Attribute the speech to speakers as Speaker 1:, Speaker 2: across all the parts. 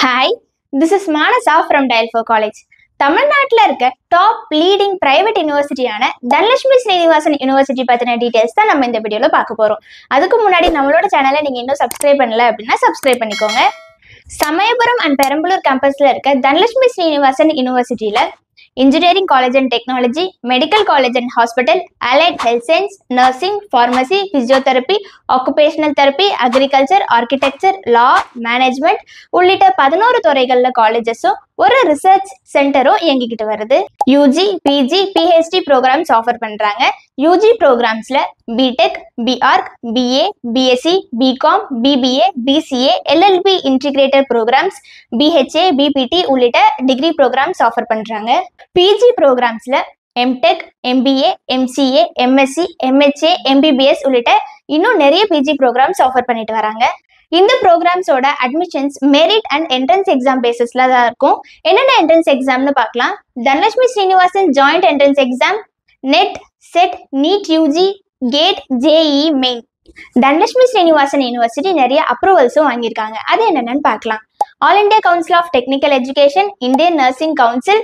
Speaker 1: Hi, this is Manasa from Dial4 College. தமிழ்நாட்டில் இருக்க top leading private யூனிவர்சிட்டியான Dhanalakshmi Srinivasan university பற்றின டீடைல்ஸ் தான் நம்ம இந்த வீடியோவில் பார்க்க போகிறோம். அதுக்கு முன்னாடி நம்மளோட சேனலை நீங்கள் இன்னும் சப்ஸ்கிரைப் பண்ணல அப்படின்னா சப்ஸ்கிரைப் பண்ணிக்கோங்க. சமயபுரம் அண்ட் பெரம்பலூர் கேம்பஸில் இருக்க தனலட்சுமி ஸ்ரீனிவாசன் யூனிவர்சிட்டியில் Engineering College and Technology, Medical College and Hospital, Allied Health Science, Nursing, Pharmacy, Physiotherapy, Occupational Therapy, Agriculture, Architecture, Law, Management உள்ளிட்ட 11 துறைகளில் காலேஜஸும் ஒரு ரிசர்ச் சென்டரும் இயங்கிக்கிட்டு வருது. UG, PG, PhD programmes offer பண்ணுறாங்க. யூஜி ப்ரோக்ராம்ஸில் BTech, BArch, BA, BSc, BCom, BBA, BCA, LLB integrated programmes, BHA, BPT உள்ளிட்ட degree programmes offer பண்ணுறாங்க. பிஜி ப்ரோக்ராம்ஸில் MTech, MBA, MCA, MSc, MHA, MBBS உள்ளிட்ட இன்னும் நிறைய பிஜி ப்ரோக்ராம்ஸ் ஆஃபர் பண்ணிட்டு வராங்க. இந்த ப்ரோக்ராம்ஸோட admissions merit and entrance exam பேசிஸ்ல தான் இருக்கும். என்னென்ன என்ட்ரன்ஸ் எக்ஸாம்னு பார்க்கலாம். Dhanalakshmi Srinivasan joint entrance exam, NET, SET, NEET UG, CAT, JE main. Dhanalakshmi Srinivasan university நிறைய அப்ரூவல்ஸும் வாங்கியிருக்காங்க. அது என்னென்னு பார்க்கலாம். All India council of technical education, Indian nursing council,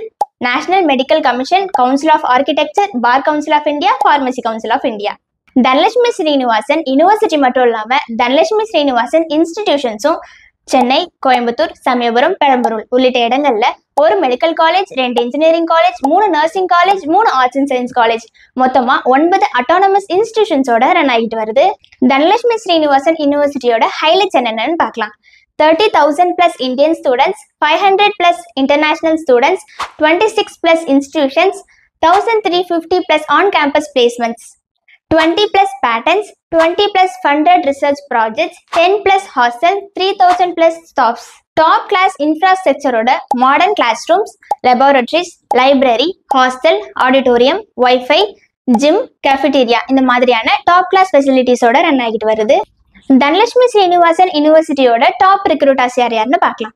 Speaker 1: national medical commission, council of architecture, bar council of India, pharmacy council of India. Dhanalakshmi Srinivasan university மட்டும் இல்லாமல் தனலட்சுமி ஸ்ரீனிவாசன் இன்ஸ்டிடியூஷன்ஸும் சென்னை, கோயம்புத்தூர், சமயபுரம், பெரம்பலூர் உள்ளிட்ட இடங்கள்ல ஒரு medical college, 2 engineering college, 3 nursing college, 3 arts and science college, மொத்தமா 9 autonomous இன்ஸ்டிடியூஷன்ஸோட run ஆகிட்டு வருது. Dhanalakshmi Srinivasan யூனிவர்சிட்டியோட highlights என்னென்னு பார்க்கலாம். 30,000 plus Indian students, 500 plus international students, 26 plus institutions, 1,350 plus on-campus placements, 20 plus patents, 20 plus funded research projects, 10 plus hostel, 3,000 plus staffs. Top class infrastructure oda modern classrooms, laboratories, library, hostel, auditorium, Wi-Fi, gym, cafeteria இந்த மாதிரியான top class facilities ஓட run ஆகிட்டு வருது. தனலட்சுமி ஸ்ரீனிவாசன் யூனிவர்சிட்டியோட top recruiters யாருன்னு பார்க்கலாம்.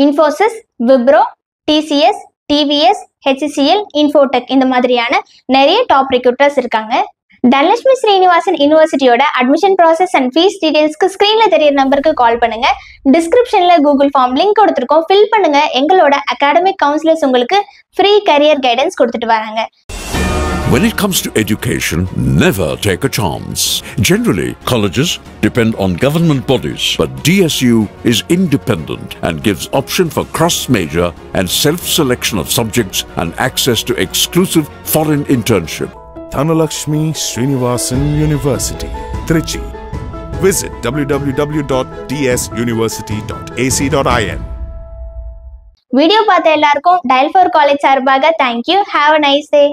Speaker 1: இன்ஃபோசிஸ், விப்ரோ, டிசிஎஸ், டிவிஎஸ், ஹெச்சிஎல், இன்ஃபோடெக் இந்த மாதிரியான நிறைய டாப் ரிக்ரூட்டர்ஸ் இருக்காங்க. தனலட்சுமி ஸ்ரீனிவாசன் யூனிவர்சிட்டியோட அட்மிஷன் ப்ராசஸ் அண்ட் ஃபீஸ் டீடைல்ஸ்க்கு ஸ்க்ரீன்ல தெரியுற நம்பருக்கு கால் பண்ணுங்க. டிஸ்கிரிப்ஷன்ல கூகுள் ஃபார்ம் லிங்க் கொடுத்துருக்கோம், ஃபில் பண்ணுங்க. எங்களோட அகாடமிக் கவுன்சிலர்ஸ் உங்களுக்கு ஃப்ரீ கரியர் கைடன்ஸ் கொடுத்துட்டு வராங்க.
Speaker 2: When it comes to education, never take a chance. Generally, colleges depend on government bodies, but DSU is independent and gives option for cross-major and self-selection of subjects and access to exclusive foreign internship.
Speaker 3: Dhanalakshmi Srinivasan University, Trichy. Visit www.dsuniversity.ac.in.
Speaker 1: Video பார்த்த எல்லாருக்கும் Dial4 College சார்பாக thank you. Have a nice day.